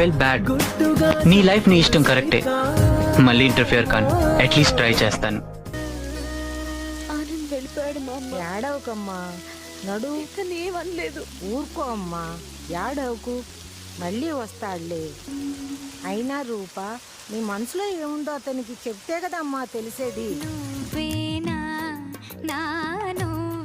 ఫెల్ bad. నీ life నీ ఇష్టం కరెక్టే, మళ్ళీ ఇంటర్ఫియర్ కాను. అట్లీస్ట్ ట్రై చేస్తాను. ఆనంద్ వెళ్ళిపోయాడు మా అమ్మ. ఏడవకమ్మా, నడు. ఇతను ఏమనలేదు. ఊరుకో అమ్మా, ఏడవకు, మళ్ళీ వస్తాడులే. అయినా రూప, నీ మనసులో ఏముందో అతనికి చెప్తే కదమ్మా తెలిసేది. నువ్వేనా నా నువ్వు